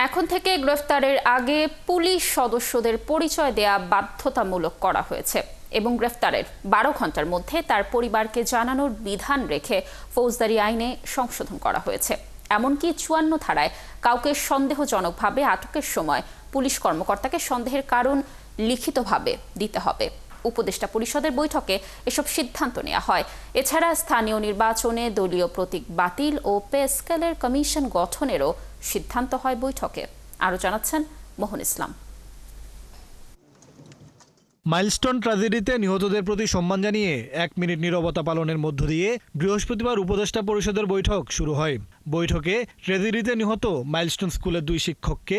এখন থেকে গ্রেফতারের আগে পুলিশ সদস্যদের পরিচয় দেয়া বাধ্যতামূলক করা হয়েছে এবং গ্রেফতারের ১২ ঘন্টার মধ্যে তার পরিবারকে জানানোর বিধান রেখে ফৌজদারি আইনে সংশোধন করা হয়েছে। এমনকি ৫৪ ধারায় কাউকে সন্দেহজনকভাবে আটকের সময় পুলিশ কর্মকর্তাকে সন্দেহের কারণ লিখিতভাবে দিতে হবে। উপদেষ্টা পরিষদের বৈঠকে এসব সিদ্ধান্ত নেওয়া হয়। এছাড়া স্থানীয় নির্বাচনে দলীয় প্রতীক বাতিল ও পে স্কেলের কমিশন গঠনেরও সিদ্ধান্ত হয় বৈঠকে। আরও জানাচ্ছেন মোহন ইসলাম। মাইলস্টোন ট্র্যাজেডিতে নিহতদের প্রতি সম্মান জানিয়ে ১ মিনিট নীরবতা পালনের মধ্য দিয়ে বৃহস্পতিবার উপদেষ্টা পরিষদের বৈঠক শুরু হয়। বৈঠকে ট্র্যাজেডিতে নিহত মাইলস্টোন স্কুলের ২ শিক্ষককে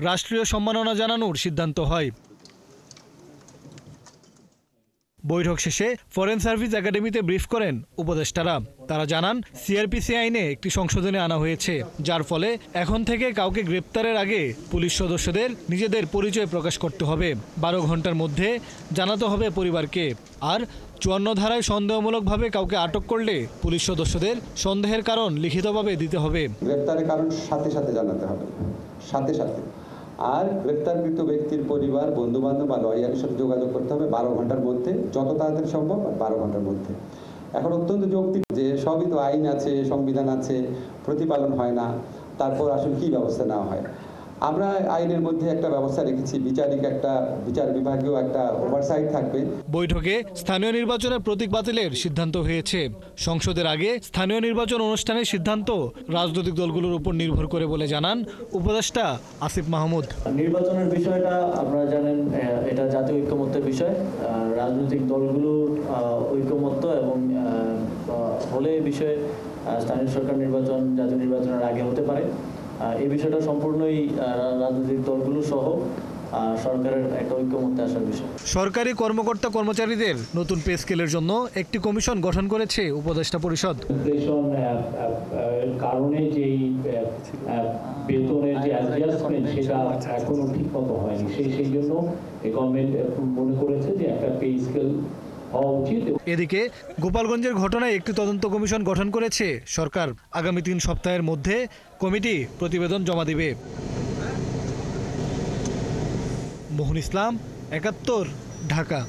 রাষ্ট্রীয় সম্মাননা জানানোর সিদ্ধান্ত হয়। বৈঠক শেষে ফরেন সার্ভিস একাডেমিতে ব্রিফ করেন উপদেষ্টারা। তারা জানান, সিআরপিসি আইনে একটি সংশোধনী আনা হয়েছে, যার ফলে এখন থেকে কাউকে গ্রেপ্তারের আগে পুলিশ সদস্যদের নিজেদের পরিচয় প্রকাশ করতে হবে। ১২ ঘন্টার মধ্যে জানাতে হবে পরিবারকে। আর ৫৪ ধারায় সন্দেহমূলকভাবে কাউকে আটক করলে পুলিশ সদস্যদের সন্দেহের কারণ লিখিতভাবে দিতে হবে। গ্রেপ্তারের কারণ সাথে সাথে জানাতে হবে, সাথে সাথে। আর গ্রেপ্তারকৃত ব্যক্তির পরিবার, বন্ধুবান্ধব বা লয়ারের সাথে যোগাযোগ করতে হবে ১২ ঘন্টার মধ্যে, যত তাড়াতাড়ি সম্ভব ১২ ঘন্টার মধ্যে। এখন অত্যন্ত যৌক্তিক যে সবই তো আইন আছে, সংবিধান আছে, প্রতিপালন হয় না, তারপর আসলে কি ব্যবস্থা নেওয়া হয়। আমরা আইনের মধ্যে একটা ব্যবস্থা রেখেছি, বিচার বিভাগীয় একটা ওভারসাইট থাকবে। বৈঠকে স্থানীয় নির্বাচনের প্রতীক বাতিলের সিদ্ধান্ত হয়েছে। সংসদের আগে স্থানীয় নির্বাচন অনুষ্ঠানের সিদ্ধান্ত রাজনৈতিক দলগুলোর উপর নির্ভর করে বলে জানান উপদেষ্টা আসিফ মাহমুদ। নির্বাচনের বিষয়টা আপনারা জানেন, এটা জাতীয় ঐক্যমত্যের বিষয়। রাজনৈতিক দলগুলোর ঐক্যমত্য এবং হলে এই বিষয়ে স্থানীয় সরকার নির্বাচন জাতীয় নির্বাচনের আগে হতে পারে। এই বিষয়টা সম্পূর্ণই রাজনৈতিক দলগুলো সহ সরকারের একটা ঐক্যমত্যে আসার বিষয়। সরকারি কর্মকর্তা কর্মচারীদের নতুন পে স্কেলের জন্য একটি কমিশন গঠন করেছে উপদেষ্টা পরিষদ। ইনফ্লেশন কারণে যে বেতনের যে অ্যাডজাস্টমেন্ট সেটা এখনো ঠিকমতো হয়নি, সেই জন্য গভর্নমেন্ট মনে করেছে যে একটা পে স্কেল। এদিকে গোপালগঞ্জের ঘটনায় একটি তদন্ত কমিশন গঠন করেছে সরকার। আগামী ৩ সপ্তাহের মধ্যে কমিটি প্রতিবেদন জমা দেবে। মোহন ইসলাম, ৭১, ঢাকা।